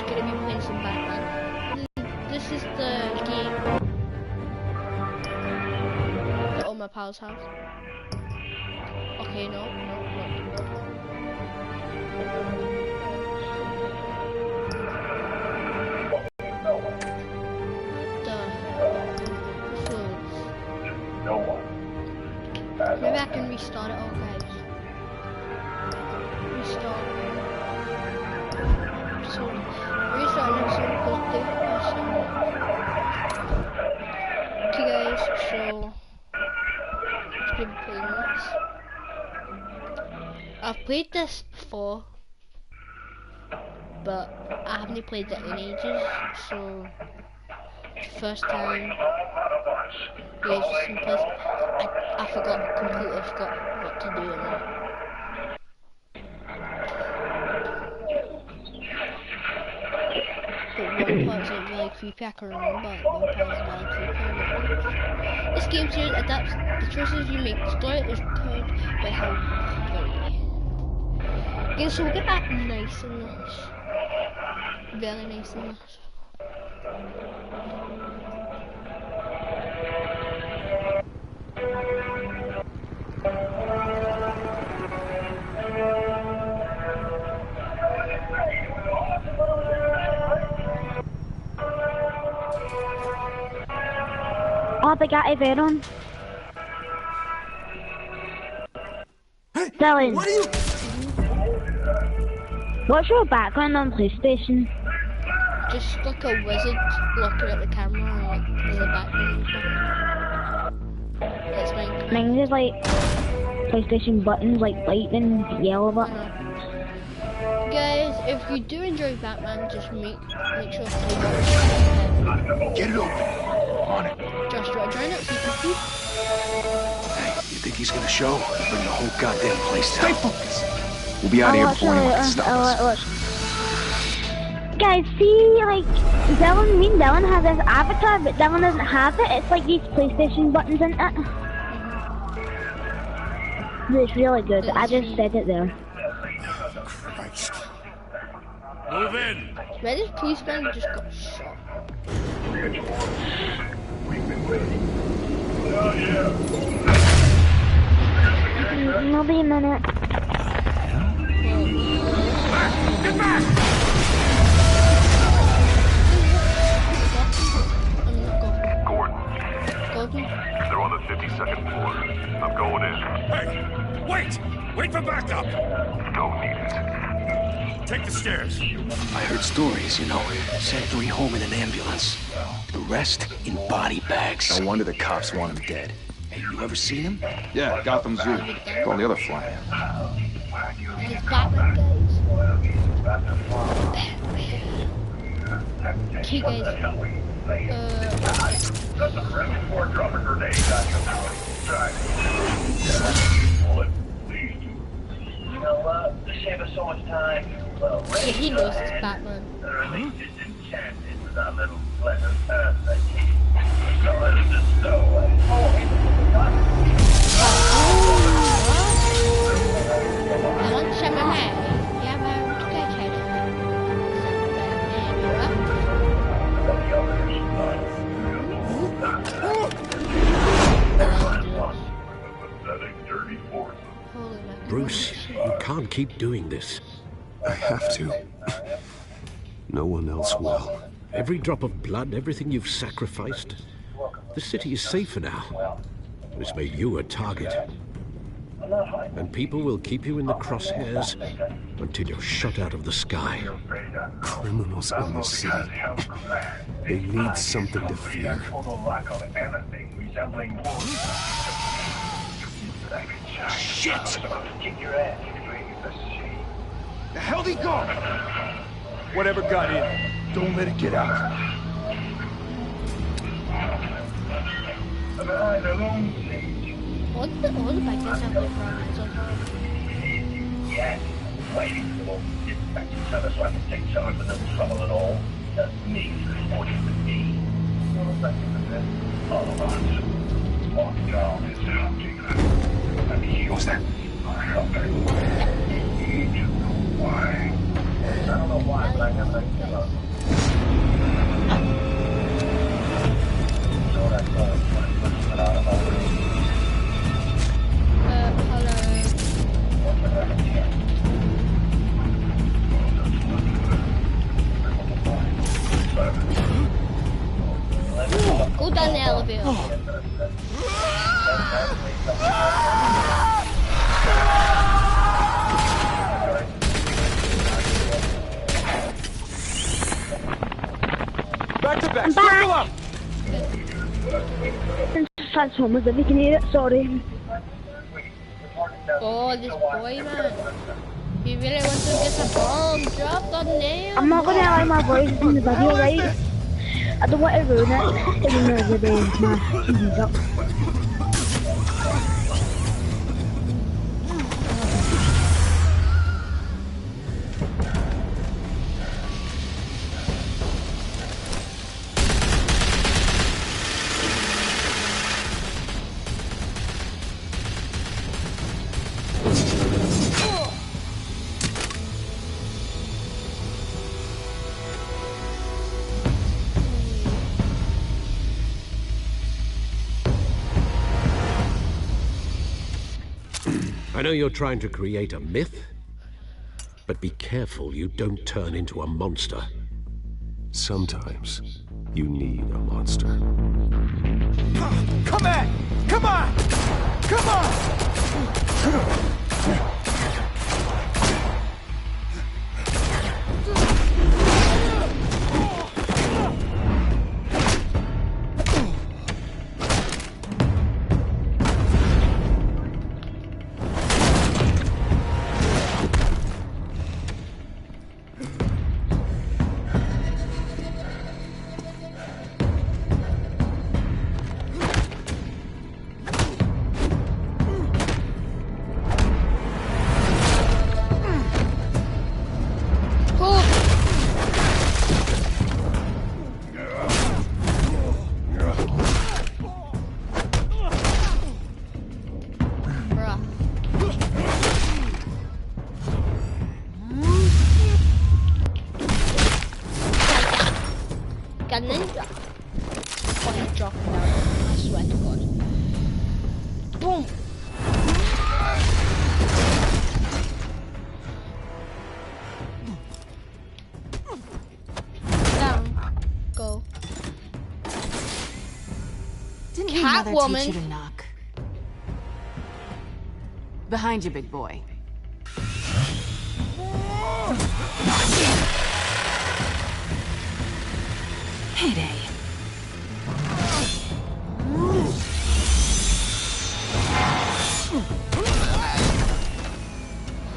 gonna be playing some Batman. This is the game that all my pals have. Okay, no. Maybe I can restart it. Oh, guys. Restart. So, restart it so okay, guys, so let's be playing this. I've played this before, but I haven't played it in ages, so first time. Yeah, it's just simplistic. I completely forgot what to do in it. But one part's like really creepy, I can remember, like one part's really creepy. This game series adapts the choices you make. The story is told by how you play. Okay, so we'll get that nice in this. Very nice in this. Oh, they got a Venom. Hey, Dylan. What are you? What's your background on PlayStation? Just like a wizard looking at the camera and like there's a background. It's mine. Mine is like PlayStation buttons, like lightning, yellow button. Guys, if you do enjoy Batman, just make sure to Get it open. On it. Josh, do you want to join it so you can see? Hey, you think he's gonna show? Bring the whole goddamn place down. Stay focused. We'll be out of here before anyone can stop us. Guys, see, like, Dylan has this avatar, but Dylan doesn't have it. It's like these PlayStation buttons in it. It's really good. I just said it there. Christ. Move in. Where this policeman just got shot? We've been waiting. It'll be a minute. Get back! Gordon. They're on the 52nd floor. I'm going in. Hey! Wait! Wait for backup! Don't need it. Take the stairs. I heard stories, you know. Sent 3 home in an ambulance. The rest in body bags. No wonder the cops want him dead. Hey, you ever seen him? Yeah, Gotham Zoo. All the other flying. And it's Batman, guys. Okay, guys. You know what? To save us so much time. Yeah, he knows it's Batman. I want to shut my head. Yeah, but I'm going to Bruce, you can't keep doing this. I have to. No one else will. Every drop of blood, everything you've sacrificed. The city is safer now. It's made you a target. And people will keep you in the crosshairs until you're shot out of the sky. Criminals in the city. They need something to fear. Shit! The hell'd he go? Whatever got in, don't let it get out. What the bike does have like rockets on? Yes, waiting for dispatching service so I can take charge with no trouble at all. That's me, reporting with me. All of us. One job is hunting. And you What's that? are helping. Why? I don't know why. Go down the elevator. Back to back. Circle up. Transformers, if you can hear it, sorry. Oh, this boy, man. He really wants to get a bomb dropped on nail. I'm not gonna allow my voice in the video, right? I don't want to ruin it, even though the day my TV's up. I know you're trying to create a myth, but be careful you don't turn into a monster. Sometimes you need a monster. Come on! Come on! Come on! Ninja. Oh, he's dropping down. I swear to God. Boom. Down. Go. Didn't your mother Catwoman. teach you to knock? Behind you, big boy. Heyday.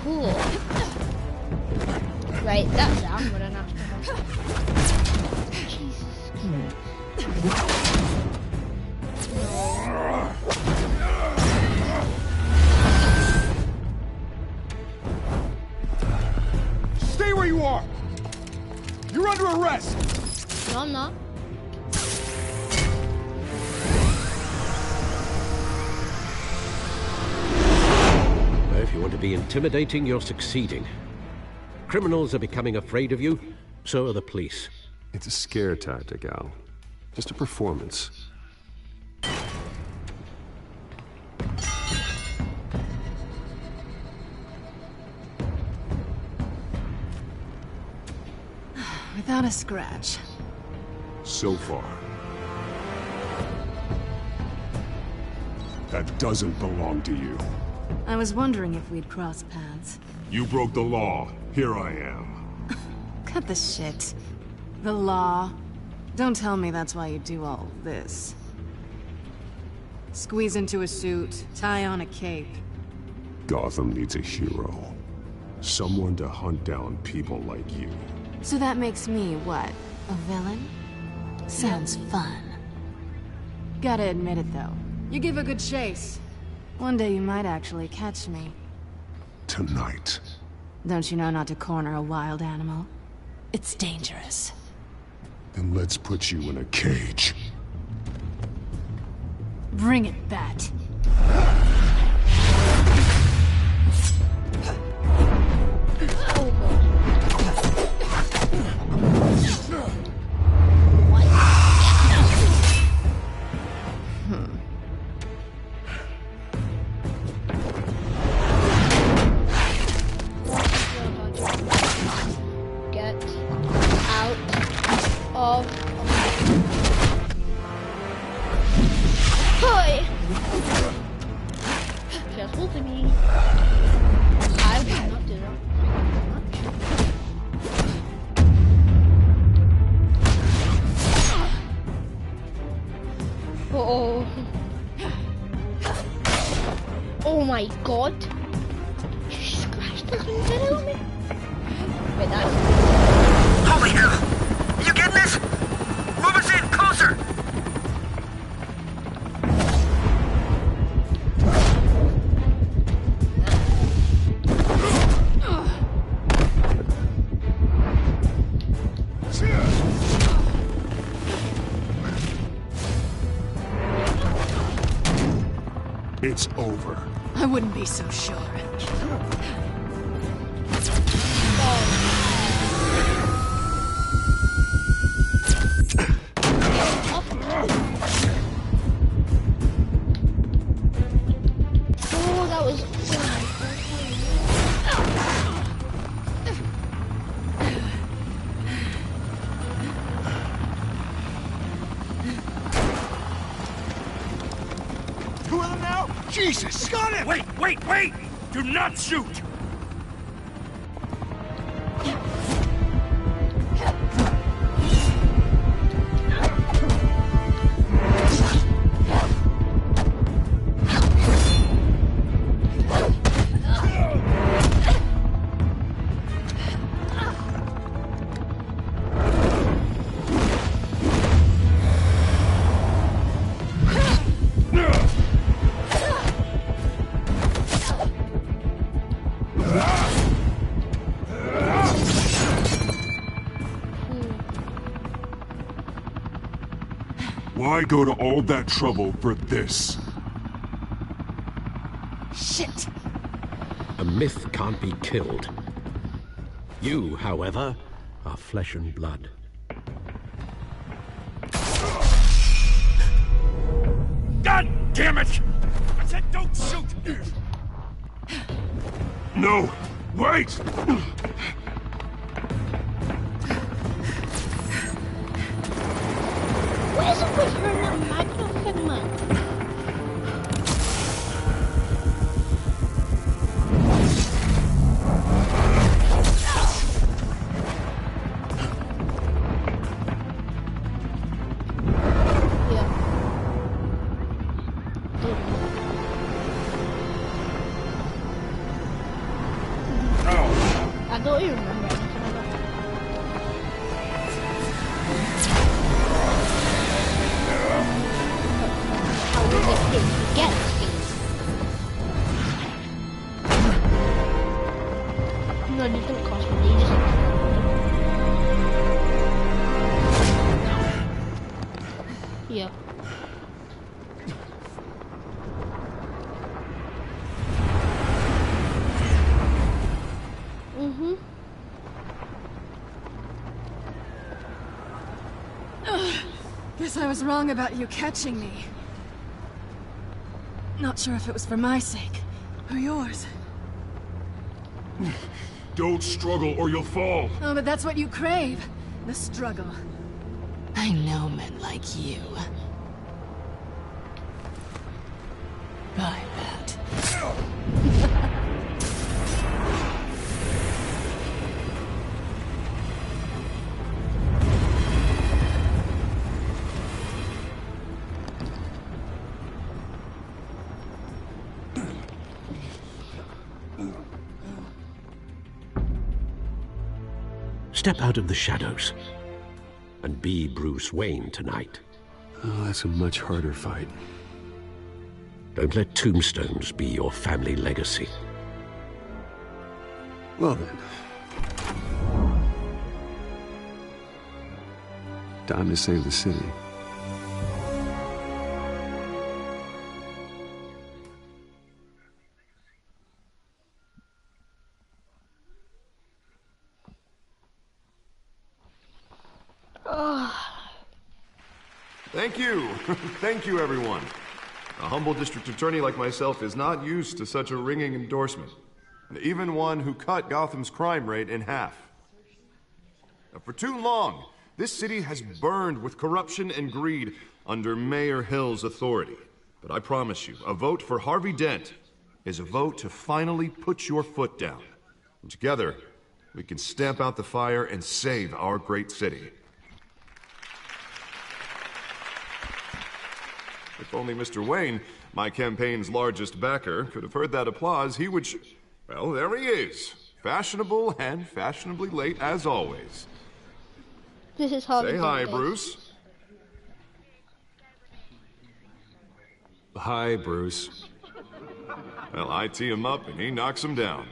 Cool. Right, that's it. I'm running after her. Jesus. Stay where you are! You're under arrest! No, I'm not. If you want to be intimidating, you're succeeding. Criminals are becoming afraid of you, so are the police. It's a scare tactic, Al. Just a performance. Without a scratch. So far. That doesn't belong to you. I was wondering if we'd cross paths. You broke the law. Here I am. Cut the shit. The law. Don't tell me that's why you do all this. Squeeze into a suit, tie on a cape. Gotham needs a hero. Someone to hunt down people like you. So that makes me, what, a villain? Sounds fun. Gotta admit it, though. You give a good chase. One day you might actually catch me. Tonight. Don't you know not to corner a wild animal? It's dangerous. Then let's put you in a cage. Bring it, Bat. my god. Jesus Christ, that's what you did me. Wait, that's... Holy hell! You getting this? Move us in, closer! It's over. I wouldn't be so sure. Oh, that was... Two of them now? Jesus! Got him! Wait! Do not shoot! Why go to all that trouble for this? Shit! A myth can't be killed. You, however, are flesh and blood. God damn it! I said don't shoot! No! Wait! What is it with her and that Magnum thing, man? I don't even remember anything about it. How was it to get things? No, they don't cost me, they just... Yeah. Guess I was wrong about you catching me. Not sure if it was for my sake, or yours. Don't struggle or you'll fall. Oh, but that's what you crave. The struggle. I know men like you. Bye, Pat. Step out of the shadows and be Bruce Wayne tonight. Oh, that's a much harder fight. Don't let tombstones be your family legacy. Well then. Time to save the city. Thank you. Thank you, everyone. A humble district attorney like myself is not used to such a ringing endorsement. Even one who cut Gotham's crime rate in half. For too long, this city has burned with corruption and greed under Mayor Hill's authority. But I promise you, a vote for Harvey Dent is a vote to finally put your foot down. And together, we can stamp out the fire and save our great city. If only Mr. Wayne, my campaign's largest backer, could have heard that applause, he would well, there he is. Fashionable and fashionably late as always. This is Harvey. Say hi, Bruce. Hi, Bruce. Well, I tee him up and he knocks him down.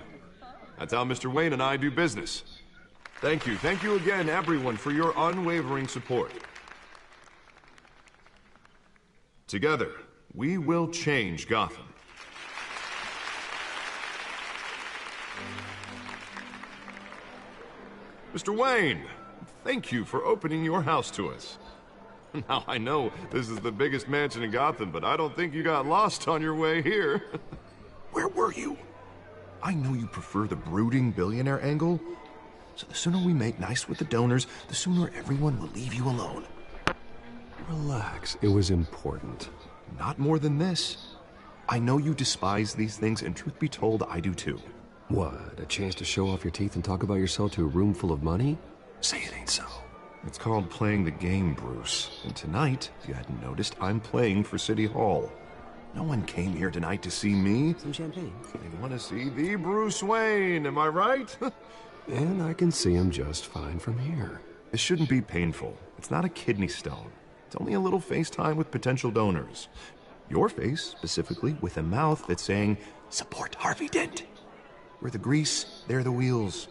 That's how Mr. Wayne and I do business. Thank you again, everyone, for your unwavering support. Together, we will change Gotham. Mr. Wayne, thank you for opening your house to us. Now, I know this is the biggest mansion in Gotham, but I don't think you got lost on your way here. Where were you? I know you prefer the brooding billionaire angle, so the sooner we make nice with the donors, the sooner everyone will leave you alone. Relax, it was important. Not more than this. I know you despise these things, and truth be told, I do too. What, a chance to show off your teeth and talk about yourself to a room full of money? Say it ain't so. It's called playing the game, Bruce. And tonight, if you hadn't noticed, I'm playing for City Hall. No one came here tonight to see me. Some champagne. They want to see the Bruce Wayne, am I right? And I can see him just fine from here. This shouldn't be painful. It's not a kidney stone. It's only a little FaceTime with potential donors. Your face, specifically, with a mouth that's saying, support Harvey Dent. We're the grease, they're the wheels.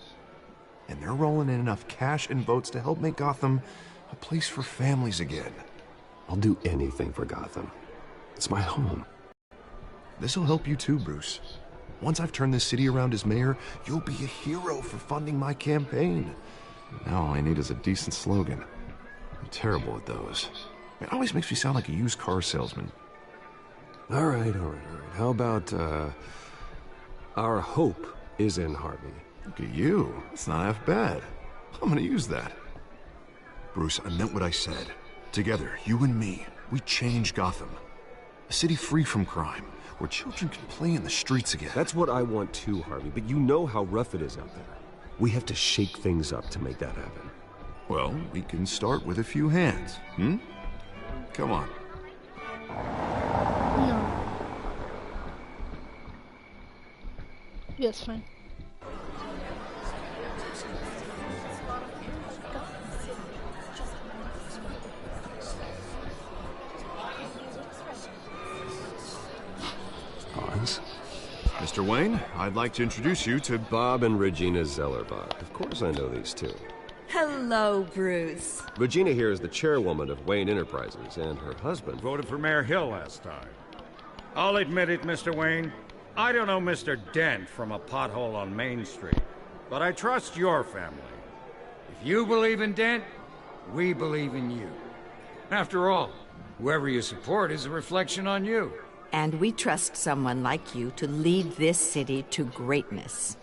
And they're rolling in enough cash and votes to help make Gotham a place for families again. I'll do anything for Gotham. It's my home. This'll help you too, Bruce. Once I've turned this city around as mayor, you'll be a hero for funding my campaign. Now all I need is a decent slogan. I'm terrible at those. It always makes me sound like a used car salesman. All right. How about, our hope is in Harvey? Look at you. It's not half bad. I'm gonna use that. Bruce, I meant what I said. Together, you and me, we change Gotham. A city free from crime, where children can play in the streets again. That's what I want too, Harvey, but you know how rough it is out there. We have to shake things up to make that happen. Well, we can start with a few hands, Come on. No. Yes, fine. Mr. Wayne, I'd like to introduce you to Bob and Regina Zellerbach. Of course I know these two. Hello, Bruce. Regina here is the chairwoman of Wayne Enterprises, and her husband voted for Mayor Hill last time. I'll admit it, Mr. Wayne. I don't know Mr. Dent from a pothole on Main Street, but I trust your family. If you believe in Dent, we believe in you. After all, whoever you support is a reflection on you. And we trust someone like you to lead this city to greatness.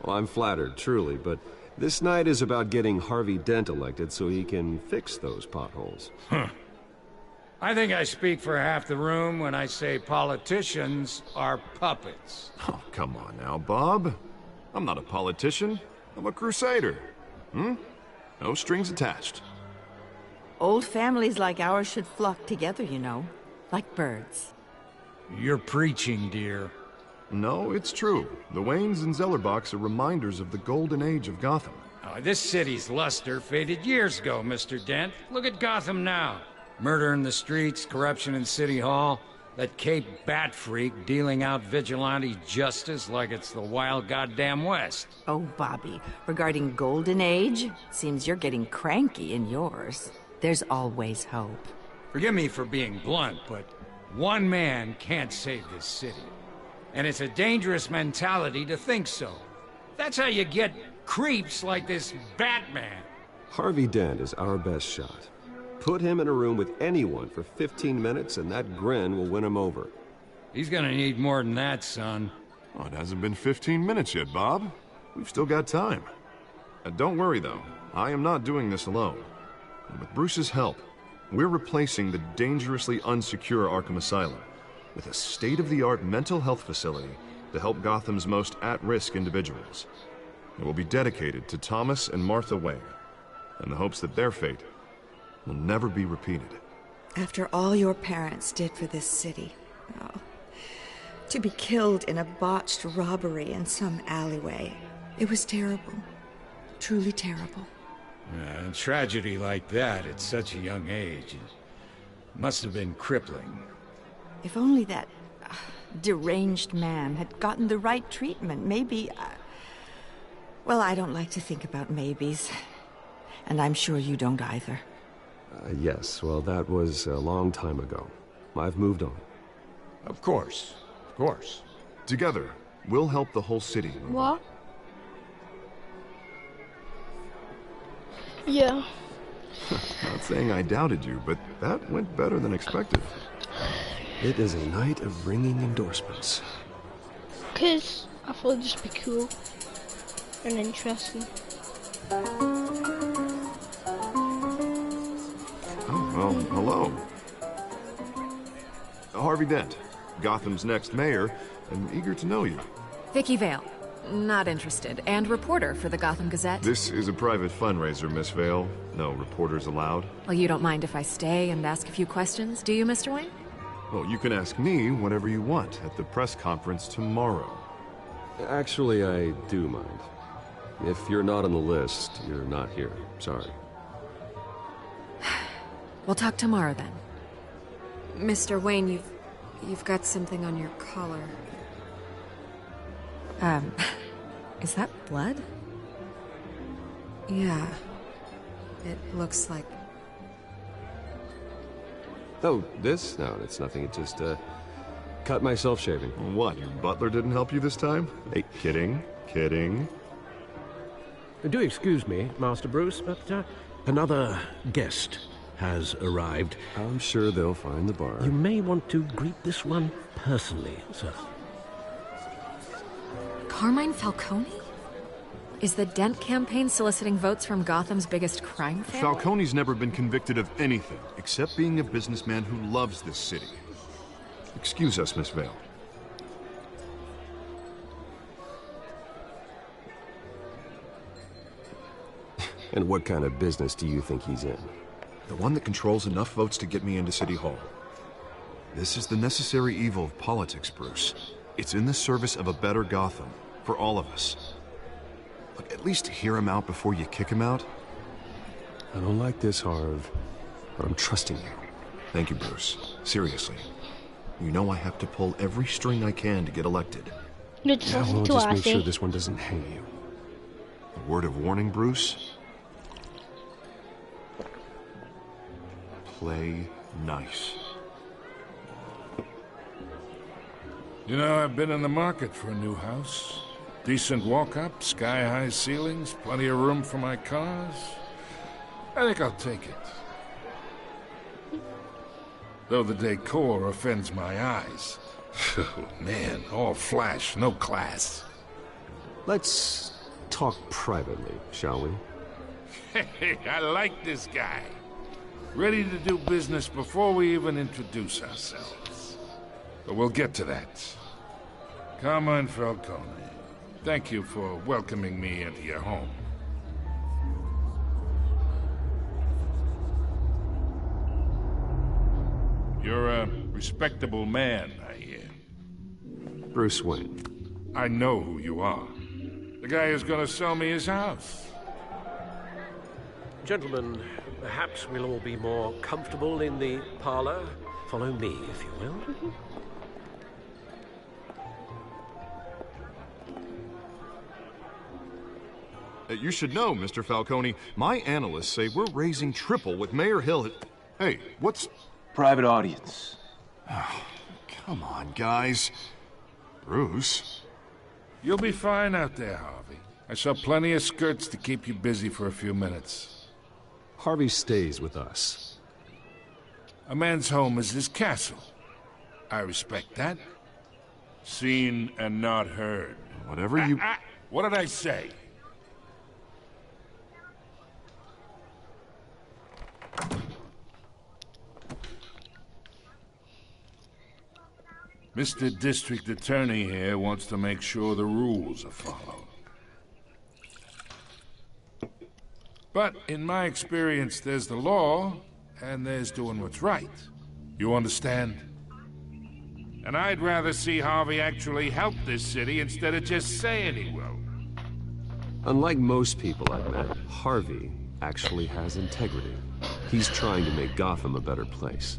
Well, I'm flattered, truly, but this night is about getting Harvey Dent elected so he can fix those potholes. I think I speak for half the room when I say politicians are puppets. Oh, come on now, Bob. I'm not a politician. I'm a crusader. No strings attached. Old families like ours should flock together, you know. Like birds. You're preaching, dear. No, it's true. The Waynes and Zellerbachs are reminders of the golden age of Gotham. This city's luster faded years ago, Mr. Dent. Look at Gotham now. Murder in the streets, corruption in City Hall, that Cape Bat freak dealing out vigilante justice like it's the wild goddamn West. Oh, Bobby, regarding Golden Age, seems you're getting cranky in yours. There's always hope. Forgive me for being blunt, but one man can't save this city. And it's a dangerous mentality to think so. That's how you get creeps like this Batman. Harvey Dent is our best shot. Put him in a room with anyone for 15 minutes and that grin will win him over. He's gonna need more than that, son. Oh, it hasn't been 15 minutes yet, Bob. We've still got time. Don't worry, though. I am not doing this alone. And with Bruce's help, we're replacing the dangerously unsecure Arkham Asylum with a state-of-the-art mental health facility to help Gotham's most at-risk individuals. It will be dedicated to Thomas and Martha Wayne, in the hopes that their fate will never be repeated. After all your parents did for this city. Oh, to be killed in a botched robbery in some alleyway. It was terrible. Truly terrible. A tragedy like that at such a young age must have been crippling. If only that deranged man had gotten the right treatment, maybe... well, I don't like to think about maybes. And I'm sure you don't either. Yes, well, that was a long time ago. I've moved on. Of course. Of course. Together, we'll help the whole city. What? Yeah. Not saying I doubted you, but that went better than expected. It is a night of ringing endorsements. Because I thought it'd just be cool and interesting. Oh, well, hello. Harvey Dent, Gotham's next mayor, and eager to know you. Vicky Vale. Not interested. And reporter for the Gotham Gazette. This is a private fundraiser, Miss Vale. No reporters allowed. Well, you don't mind if I stay and ask a few questions, do you, Mr. Wayne? Well, you can ask me whatever you want at the press conference tomorrow. Actually, I do mind. If you're not on the list, you're not here. Sorry. We'll talk tomorrow, then. Mr. Wayne, you've got something on your collar. Is that blood? Yeah. It looks like... Oh, this? No, it's nothing. It just, cut myself shaving. What, your butler didn't help you this time? Hey, kidding. Kidding. Do excuse me, Master Bruce, but another guest has arrived. I'm sure they'll find the bar. You may want to greet this one personally, sir. Carmine Falcone? Is the Dent campaign soliciting votes from Gotham's biggest crime family? Falcone's never been convicted of anything, except being a businessman who loves this city. Excuse us, Miss Vale. And what kind of business do you think he's in? The one that controls enough votes to get me into City Hall. This is the necessary evil of politics, Bruce. It's in the service of a better Gotham, for all of us. Look, at least hear him out before you kick him out. I don't like this, Harv, but I'm trusting you. Thank you, Bruce. Seriously. You know I have to pull every string I can to get elected. Just Yeah, well, just make sure this one doesn't hang you. A word of warning, Bruce? Play nice. You know, I've been in the market for a new house. Decent walk-up, sky-high ceilings, plenty of room for my cars. I think I'll take it. Though the decor offends my eyes. Oh, man, all flash, no class. Let's talk privately, shall we? Hey, I like this guy. Ready to do business before we even introduce ourselves. But we'll get to that. Carmine Falcone, thank you for welcoming me into your home. You're a respectable man, I hear. Bruce Wayne. I know who you are. The guy who's gonna sell me his house. Gentlemen, perhaps we'll all be more comfortable in the parlor. Follow me, if you will. You should know, Mr. Falcone, my analysts say we're raising triple with Mayor Hill. Hey, what's... Private audience. Oh, come on, guys. Bruce? You'll be fine out there, Harvey. I saw plenty of skirts to keep you busy for a few minutes. Harvey stays with us. A man's home is his castle. I respect that. Seen and not heard. Whatever you... What did I say? Mr. District Attorney here wants to make sure the rules are followed. But in my experience, there's the law, and there's doing what's right. You understand? And I'd rather see Harvey actually help this city instead of just saying he will. Unlike most people I've met, Harvey actually has integrity. He's trying to make Gotham a better place.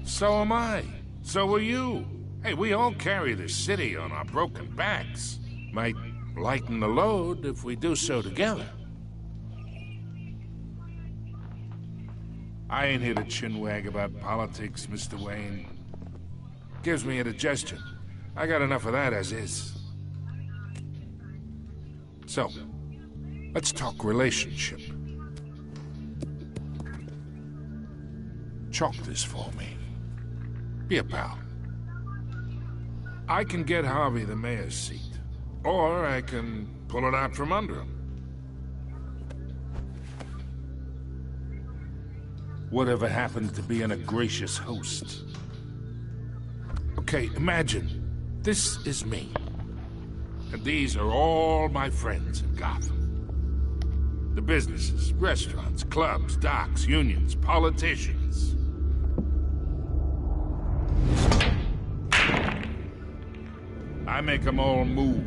So am I. So are you. Hey, we all carry this city on our broken backs. Might lighten the load if we do so together. I ain't here to chinwag about politics, Mr. Wayne. Gives me indigestion. I got enough of that as is. So, let's talk relationship. Chalk this for me. Be a pal. I can get Harvey the mayor's seat, or I can pull it out from under him. Whatever happened to being a gracious host? Okay, imagine, this is me. And these are all my friends in Gotham. The businesses, restaurants, clubs, docks, unions, politicians. I make them all move.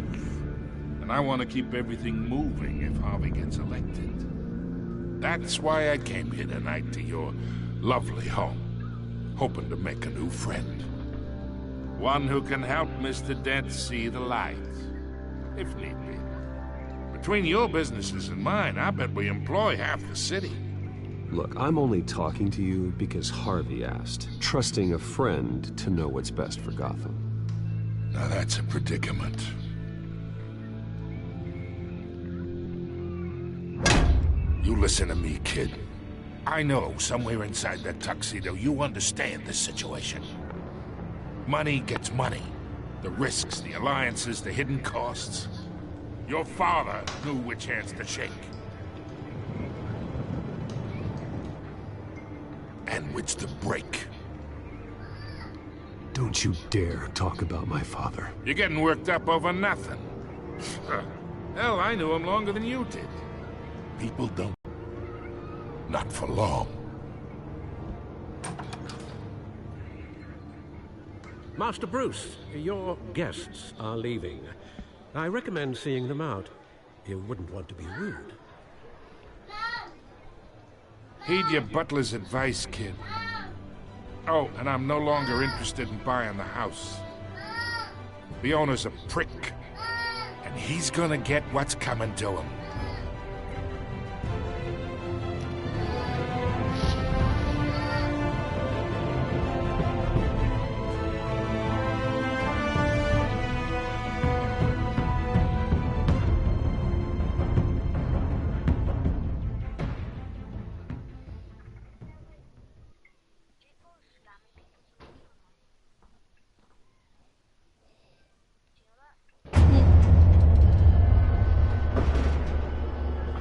And I want to keep everything moving if Harvey gets elected. That's why I came here tonight to your lovely home, hoping to make a new friend. One who can help Mr. Dent see the light, if need be. Between your businesses and mine, I bet we employ half the city. Look, I'm only talking to you because Harvey asked, trusting a friend to know what's best for Gotham. Now that's a predicament. You listen to me, kid. I know somewhere inside that tuxedo you understand this situation. Money gets money. The risks, the alliances, the hidden costs. Your father knew which hands to shake. And which to break. Don't you dare talk about my father. You're getting worked up over nothing. Hell, I knew him longer than you did. People don't. Not for long. Master Bruce, your guests are leaving. I recommend seeing them out. You wouldn't want to be rude. Heed your butler's advice, kid. Oh, and I'm no longer interested in buying the house. The owner's a prick, and he's gonna get what's coming to him.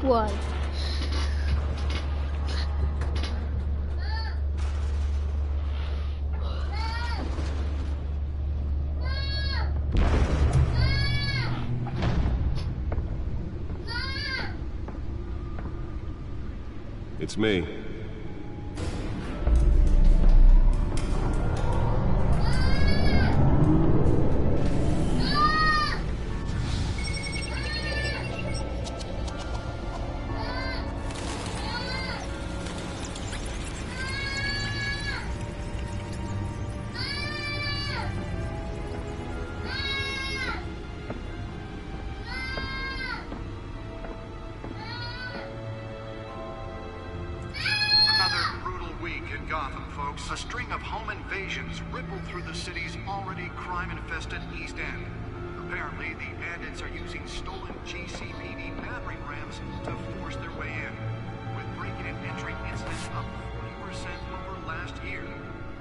Why? It's me. Gotham, folks. A string of home invasions rippled through the city's already crime-infested East End. Apparently, the bandits are using stolen GCPD battering rams to force their way in, with breaking and entering incidents up 40% over last year.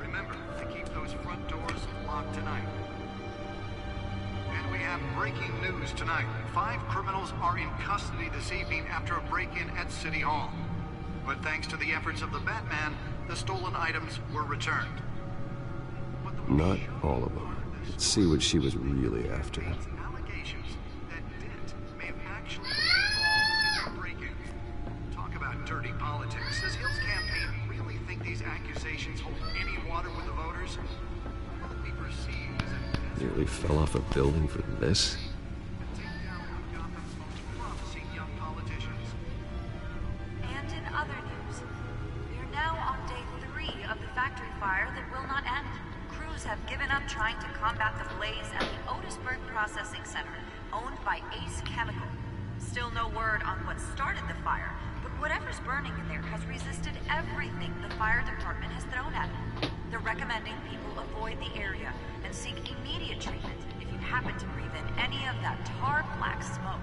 Remember to keep those front doors locked tonight. And we have breaking news tonight. 5 criminals are in custody this evening after a break-in at City Hall. But thanks to the efforts of the Batman, the stolen items were returned. Not all of them. Let's see what she was really after. Allegations that Dent may have actually been involved in the break-in. Talk about dirty politics. Does Hill's campaign really think these really fell off a building for this? And in other news, we are now on day 3 of the factory fire that will not end. Crews have given up trying to combat the blaze at the Otisburg Processing Center, owned by Ace Chemical. Still no word on what started the fire, but whatever's burning in there has resisted everything the fire department has thrown at it. They're recommending people avoid the area and seek immediate treatment if you happen to breathe in any of that tar black smoke.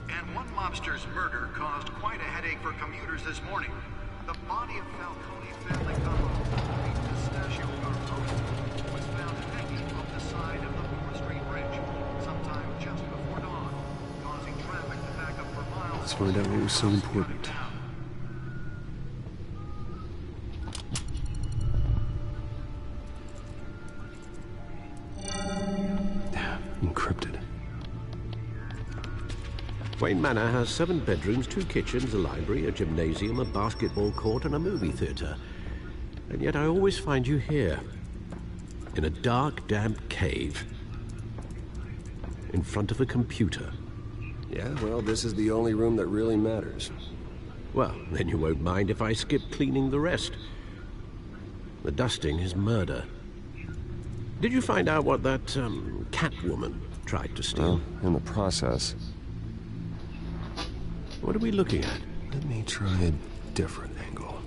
And one mobster's murder caused quite a headache for commuters this morning. The body of Falcone family couple, Pistachio Garfoni, was found hanging off the side of the 4th Street Bridge sometime just before dawn, causing traffic to back up for miles. Let's find out what was so important. Encrypted. Wayne Manor has 7 bedrooms, 2 kitchens, a library, a gymnasium, a basketball court, and a movie theater. And yet I always find you here, in a dark, damp cave, in front of a computer. Yeah, well, this is the only room that really matters. Well, then you won't mind if I skip cleaning the rest. The dusting is murder. Did you find out what that, Catwoman tried to steal? Well, in the process. What are we looking at? Let me try a different angle.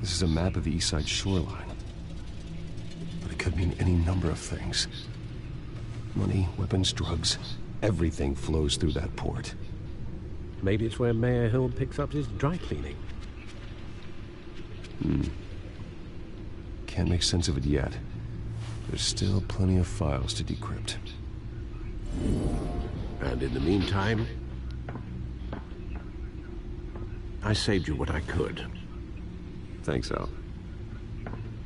This is a map of the East Side shoreline. But it could mean any number of things. Money, weapons, drugs, everything flows through that port. Maybe it's where Mayor Hill picks up his dry cleaning. Can't make sense of it yet. There's still plenty of files to decrypt. And in the meantime, I saved you what I could. Thanks, Al.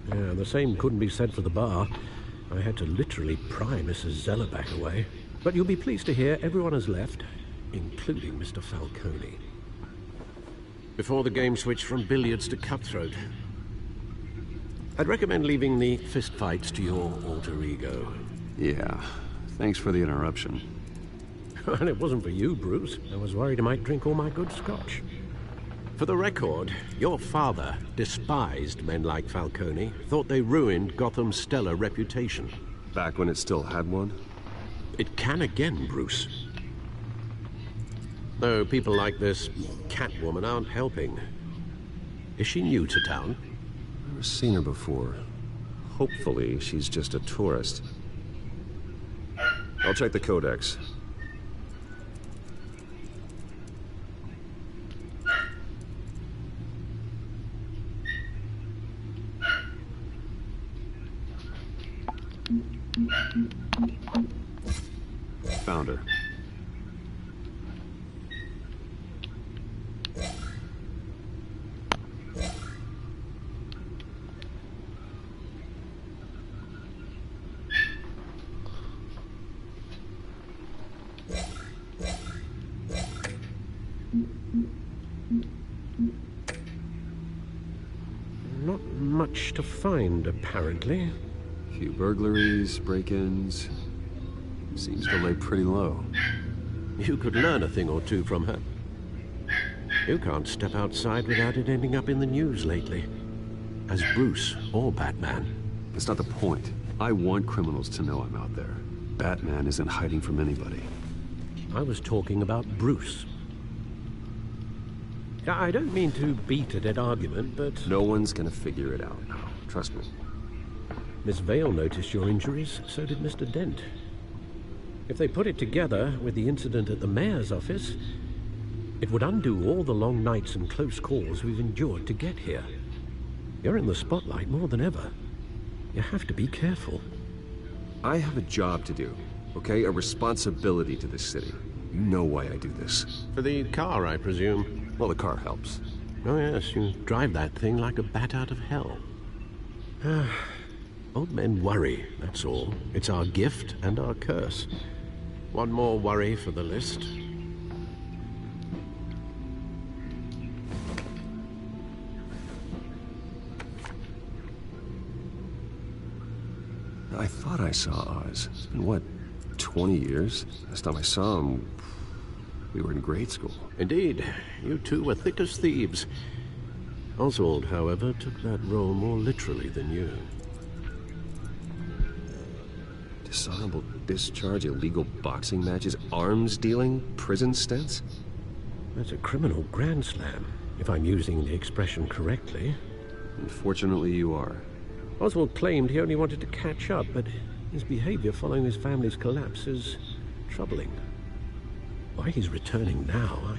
Yeah, the same couldn't be said for the bar. I had to literally pry Mrs. Zellerback away. But you'll be pleased to hear everyone has left, including Mr. Falcone. Before the game switched from billiards to cutthroat. I'd recommend leaving the fistfights to your alter ego. Yeah, thanks for the interruption. And it wasn't for you, Bruce. I was worried I might drink all my good scotch. For the record, your father despised men like Falcone, thought they ruined Gotham's stellar reputation. Back when it still had one? It can again, Bruce. Though people like this Catwoman aren't helping. Is she new to town? Never seen her before. Hopefully, she's just a tourist. I'll check the codex. Found her. Not much to find, apparently. Few burglaries, break-ins. Seems to lay pretty low. You could learn a thing or two from her. You can't step outside without it ending up in the news lately. As Bruce or Batman. That's not the point. I want criminals to know I'm out there. Batman isn't hiding from anybody. I was talking about Bruce. I don't mean to beat a dead argument, but... No one's gonna figure it out now. Trust me. Miss Vale noticed your injuries, so did Mr. Dent. If they put it together with the incident at the mayor's office, it would undo all the long nights and close calls we've endured to get here. You're in the spotlight more than ever. You have to be careful. I have a job to do, okay? A responsibility to this city. You know why I do this. For the car, I presume. Well, the car helps. Oh yes, you drive that thing like a bat out of hell. Old men worry, that's all. It's our gift and our curse. One more worry for the list. I thought I saw Oz. It's been, what, 20 years? Last time I saw him, we were in grade school. Indeed. You two were thick as thieves. Oswald, however, took that role more literally than you. Dishonorable discharge, illegal boxing matches, arms dealing, prison stints? That's a criminal grand slam, if I'm using the expression correctly. Unfortunately, you are. Oswald claimed he only wanted to catch up, but his behavior following his family's collapse is troubling. Why he's returning now, I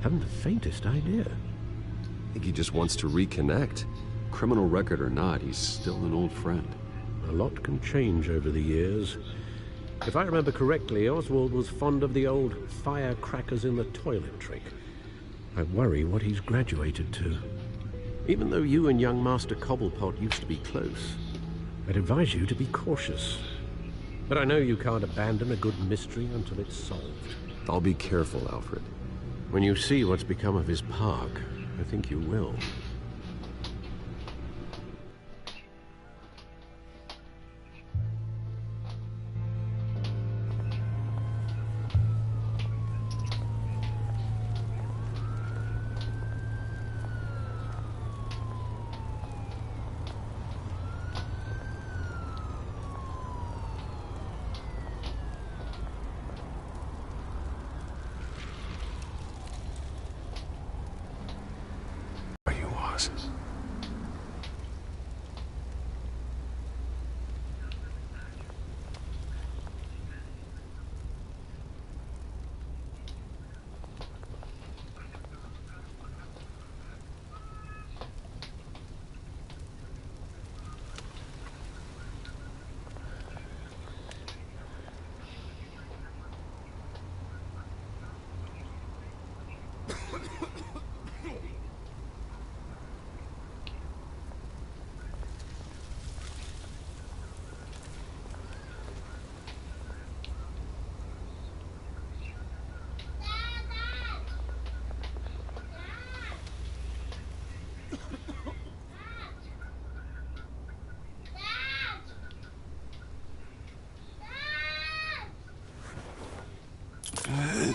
haven't the faintest idea. I think he just wants to reconnect. Criminal record or not, he's still an old friend. A lot can change over the years. If I remember correctly, Oswald was fond of the old firecrackers in the toilet trick. I worry what he's graduated to. Even though you and young Master Cobblepot used to be close, I'd advise you to be cautious. But I know you can't abandon a good mystery until it's solved. I'll be careful, Alfred. When you see what's become of his park, I think you will.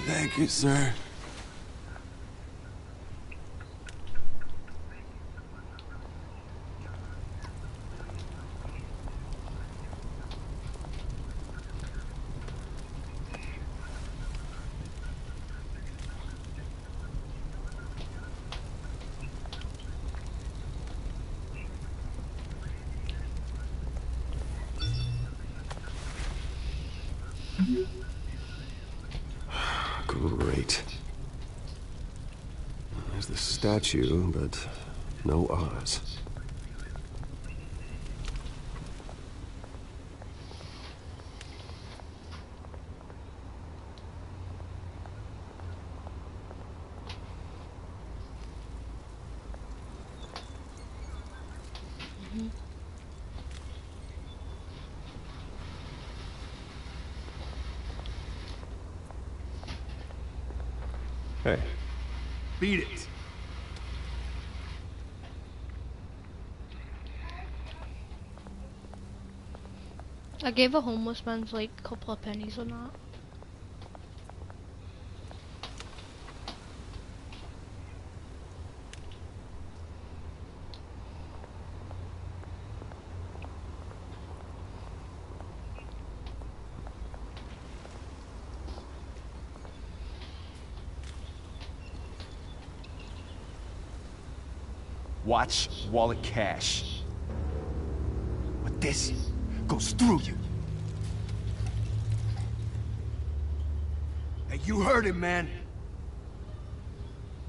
Thank you, sir. Great. There's the statue, but no Oz. Hey. Beat it. I gave a homeless man's like a couple of pennies on that. Watch wallet cash. But this goes through you. Hey, you heard it, man.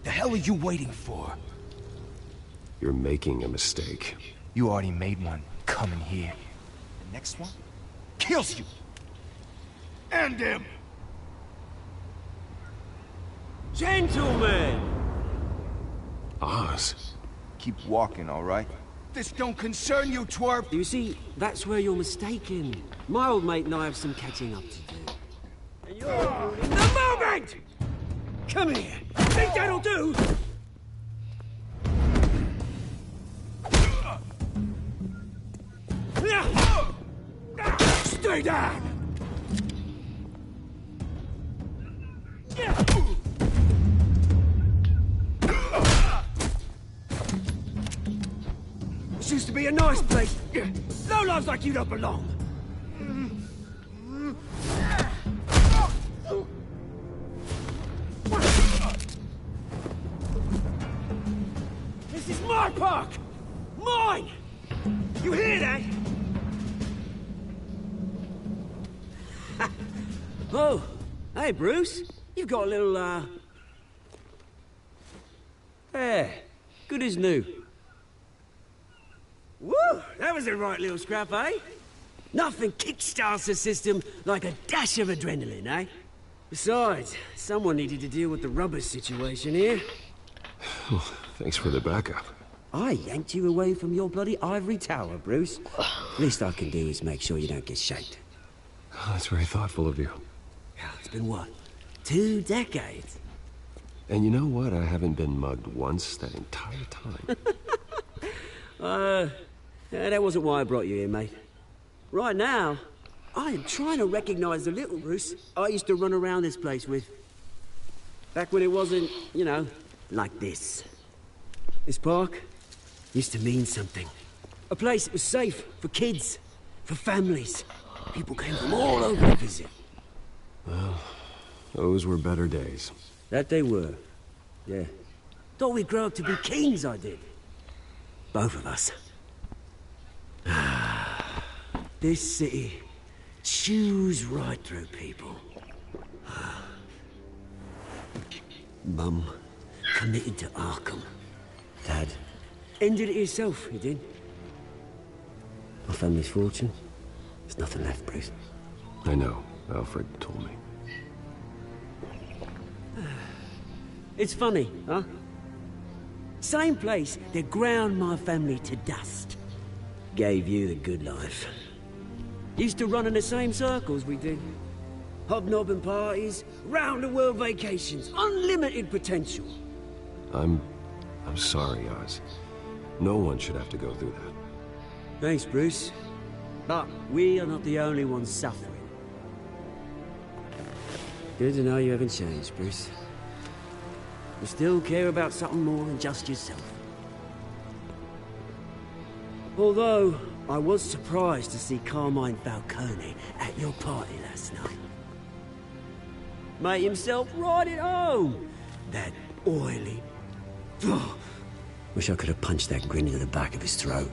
The hell are you waiting for? You're making a mistake. You already made one coming here. The next one kills you. End him. Gentlemen! Oz. Keep walking, all right? This don't concern you, twerp! You see, that's where you're mistaken. My old mate and I have some catching up to do. And you're ruining the moment! Come here! Think that'll do? Stay down! This used to be a nice place. Lowlifes like you don't belong. This is my park! Mine! You hear that? Oh, hey, Bruce. You've got a little, Yeah, good as new. Woo! That was a right little scrap, eh? Nothing kickstarts the system like a dash of adrenaline, eh? Besides, someone needed to deal with the rubber situation here. Thanks for the backup. I yanked you away from your bloody ivory tower, Bruce. Least I can do is make sure you don't get shaked. Oh, that's very thoughtful of you. It's been what? 2 decades? And you know what? I haven't been mugged once that entire time. That wasn't why I brought you here, mate. Right now, I am trying to recognize the little Bruce I used to run around this place with. Back when it wasn't, you know, like this. This park used to mean something. A place that was safe for kids, for families. People came from all over to visit. Well, those were better days. That they were. Yeah. Thought we'd grow up to be kings, I did. Both of us. This city chews right through people. Mum committed to Arkham. Dad ended it himself, he did. My family's fortune. There's nothing left, Bruce. I know. Alfred told me. It's funny, huh? Same place that ground my family to dust. Gave you the good life. Used to run in the same circles we did. Hobnobbing parties, round-the-world vacations, unlimited potential. I'm sorry, Oz. No one should have to go through that. Thanks, Bruce. But we are not the only ones suffering. Good to know you haven't changed, Bruce. You still care about something more than just yourself. Although, I was surprised to see Carmine Falcone at your party last night. Made himself right at home. That oily... Wish I could have punched that grin into the back of his throat.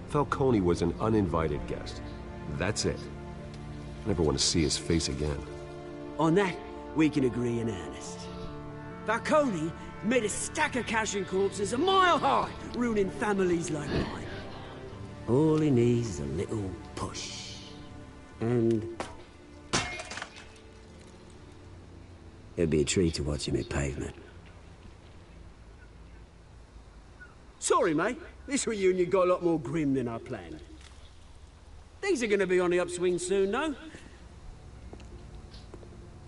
Falcone was an uninvited guest. That's it. Never want to see his face again. On that, we can agree in earnest. Falcone made a stack of cash and corpses a mile high, ruining families like mine. All he needs is a little push. And... it'd be a treat to watch him hit pavement. Sorry, mate. This reunion got a lot more grim than I planned. Things are gonna be on the upswing soon, though.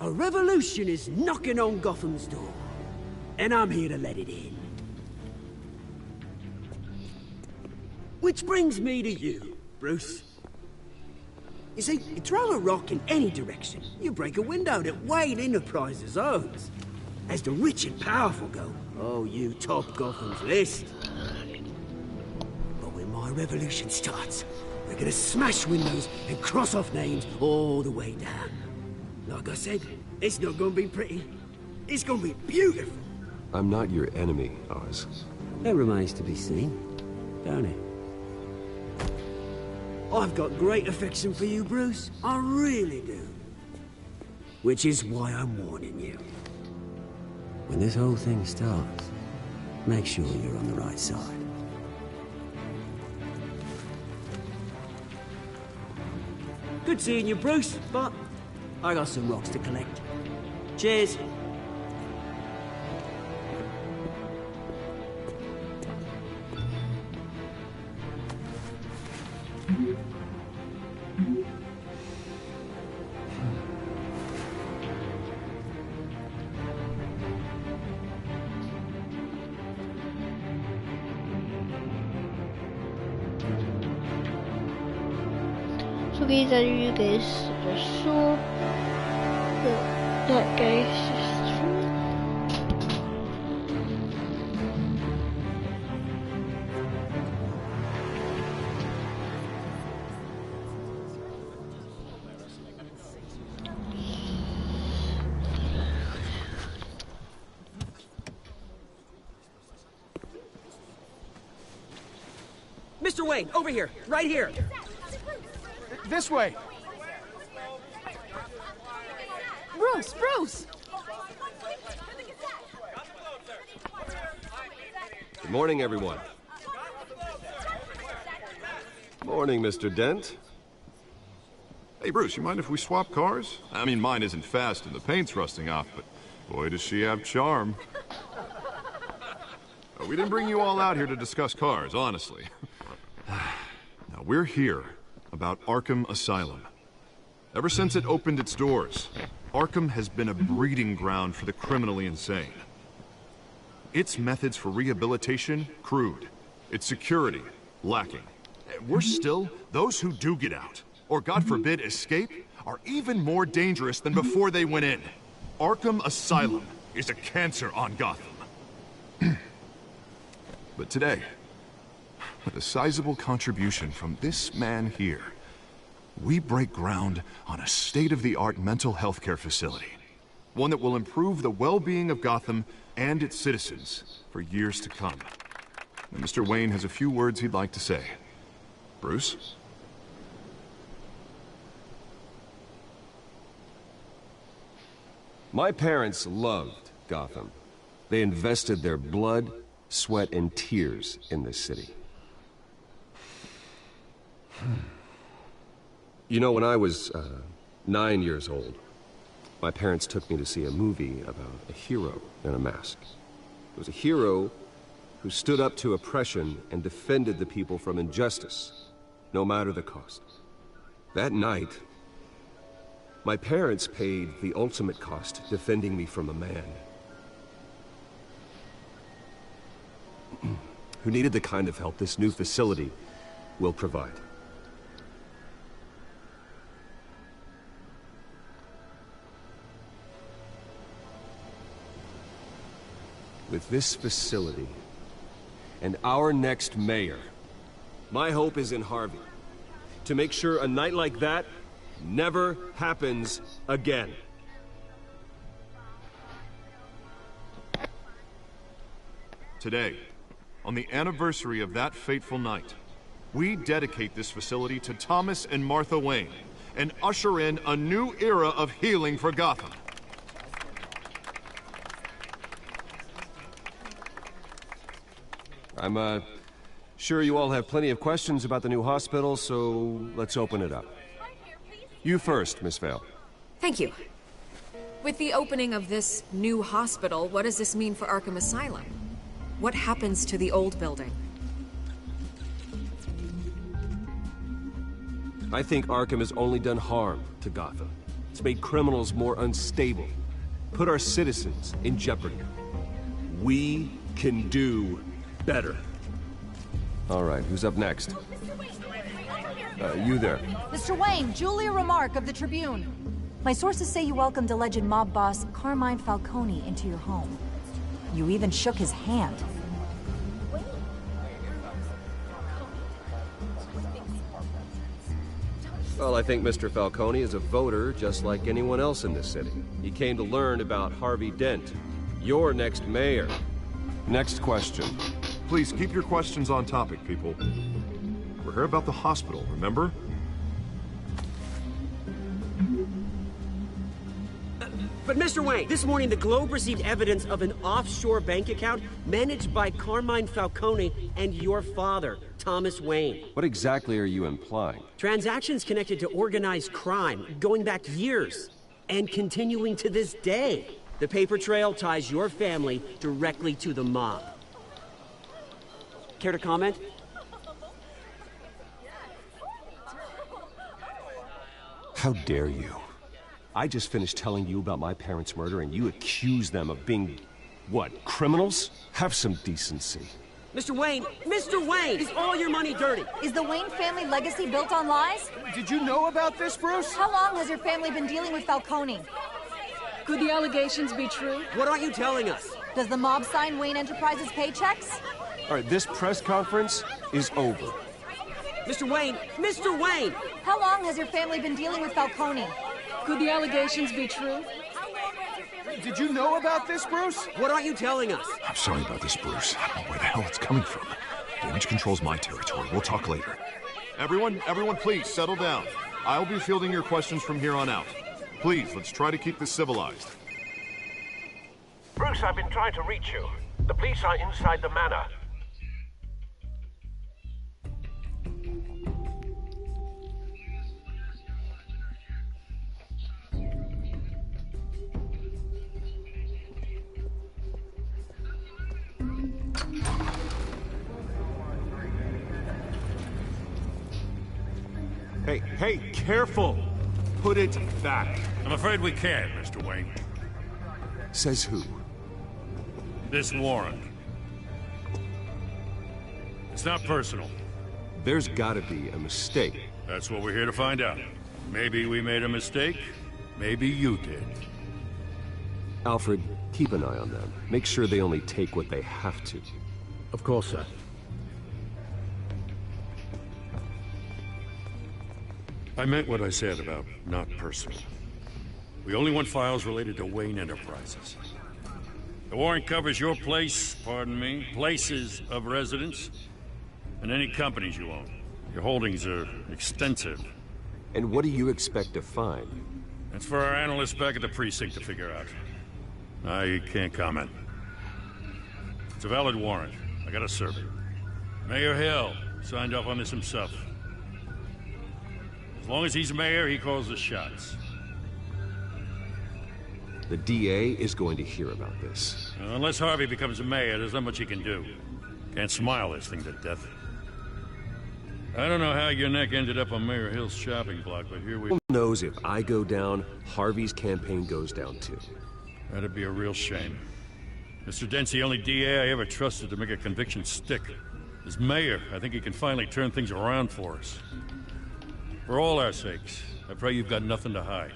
A revolution is knocking on Gotham's door. And I'm here to let it in. Which brings me to you, Bruce. You see, you throw a rock in any direction, you break a window that Wayne Enterprises owns. As the rich and powerful go, oh, you top Gotham's list. But when my revolution starts, we're gonna smash windows and cross off names all the way down. Like I said, it's not gonna be pretty. It's gonna be beautiful. I'm not your enemy, Oz. That remains to be seen, don't it? I've got great affection for you, Bruce. I really do. Which is why I'm warning you. When this whole thing starts, make sure you're on the right side. Good seeing you, Bruce, but I got some rocks to collect. Cheers. for guys out of you guys are so that guys Mr. Wayne, over here, right here. This way. Bruce! Good morning, everyone. Morning, Mr. Dent. Hey, Bruce, you mind if we swap cars? I mean, mine isn't fast and the paint's rusting off, but boy, does she have charm. We didn't bring you all out here to discuss cars, honestly. Now, we're here about Arkham Asylum. Ever since it opened its doors, Arkham has been a breeding ground for the criminally insane. Its methods for rehabilitation, crude. Its security, lacking. Worse still, those who do get out, or God forbid escape, are even more dangerous than before they went in. Arkham Asylum is a cancer on Gotham. But today, with a sizable contribution from this man here, we break ground on a state-of-the-art mental health care facility. One that will improve the well-being of Gotham and its citizens for years to come. And Mr. Wayne has a few words he'd like to say. Bruce? My parents loved Gotham. They invested their blood, sweat, and tears in this city. You know, when I was 9 years old, my parents took me to see a movie about a hero in a mask. It was a hero who stood up to oppression and defended the people from injustice, no matter the cost. That night, my parents paid the ultimate cost defending me from a man who needed the kind of help this new facility will provide. With this facility and our next mayor, my hope is in Harvey, to make sure a night like that never happens again. Today, on the anniversary of that fateful night, we dedicate this facility to Thomas and Martha Wayne and usher in a new era of healing for Gotham. I'm sure you all have plenty of questions about the new hospital, so let's open it up. You first, Miss Vale. Thank you. With the opening of this new hospital, what does this mean for Arkham Asylum? What happens to the old building? I think Arkham has only done harm to Gotham. It's made criminals more unstable, put our citizens in jeopardy. We can do better. All right, who's up next? You there. Mr. Wayne, Julia Remark of the Tribune. My sources say you welcomed alleged mob boss Carmine Falcone into your home. You even shook his hand. Well, I think Mr. Falcone is a voter just like anyone else in this city. He came to learn about Harvey Dent, your next mayor. Next question. Please keep your questions on topic, people. We're here about the hospital, remember? But Mr. Wayne, this morning the Globe received evidence of an offshore bank account managed by Carmine Falcone and your father, Thomas Wayne. What exactly are you implying? Transactions connected to organized crime, going back years, and continuing to this day. The paper trail ties your family directly to the mob. Care to comment? How dare you? I just finished telling you about my parents' murder and you accuse them of being, what, criminals? Have some decency. Mr. Wayne! Mr. Wayne! Is all your money dirty? Is the Wayne family legacy built on lies? Did you know about this, Bruce? How long has your family been dealing with Falcone? Could the allegations be true? What aren't you telling us? Does the mob sign Wayne Enterprises paychecks? All right, this press conference is over. Mr. Wayne! Mr. Wayne! How long has your family been dealing with Falcone? Could the allegations be true? Did you know about this, Bruce? What aren't you telling us? I'm sorry about this, Bruce. I don't know where the hell it's coming from. Damage control's my territory. We'll talk later. Everyone, please settle down. I'll be fielding your questions from here on out. Please, let's try to keep this civilized. Bruce, I've been trying to reach you. The police are inside the manor. Hey, careful! Put it back. I'm afraid we can't, Mr. Wayne. Says who? This warrant. It's not personal. There's gotta be a mistake. That's what we're here to find out. Maybe we made a mistake. Maybe you did. Alfred, keep an eye on them. Make sure they only take what they have to. Of course, sir. I meant what I said about not personal. We only want files related to Wayne Enterprises. The warrant covers your place, pardon me, places of residence, and any companies you own. Your holdings are extensive. And what do you expect to find? That's for our analysts back at the precinct to figure out. I can't comment. It's a valid warrant. I gotta serve it. Mayor Hill signed off on this himself. As long as he's mayor, he calls the shots. The DA is going to hear about this. Unless Harvey becomes a mayor, there's not much he can do. Can't smile this thing to death. I don't know how your neck ended up on Mayor Hill's shopping block, but here we... Who knows if I go down, Harvey's campaign goes down too. That'd be a real shame. Mr. Dent's the only DA I ever trusted to make a conviction stick. As mayor, I think he can finally turn things around for us. For all our sakes, I pray you've got nothing to hide.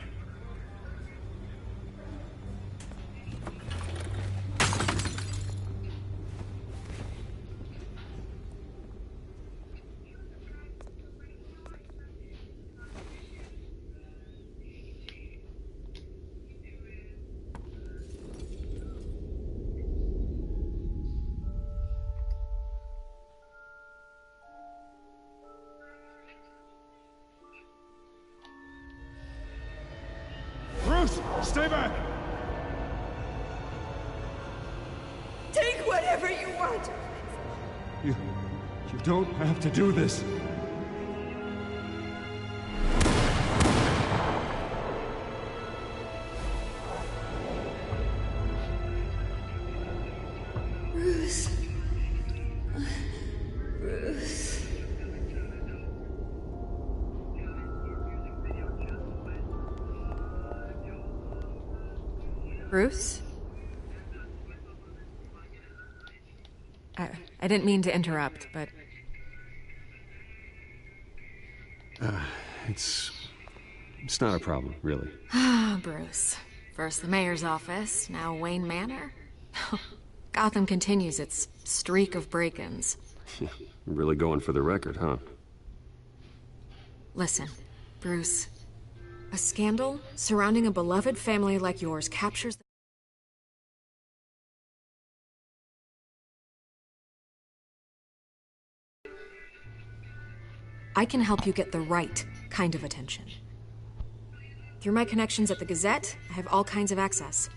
Stay back! Take whatever you want. You don't have to do this. Bruce. Bruce. Bruce? I didn't mean to interrupt, but... It's not a problem, really. Ah, Bruce. First the mayor's office, now Wayne Manor. Gotham continues its streak of break-ins. Really going for the record, huh? Listen, Bruce. A scandal surrounding a beloved family like yours captures the... I can help you get the right kind of attention. Through my connections at the Gazette, I have all kinds of access.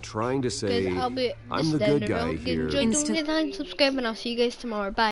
Trying to say, Guys, I'm the good guy here. Enjoy, don't forget to like, subscribe, and I'll see you guys tomorrow. Bye.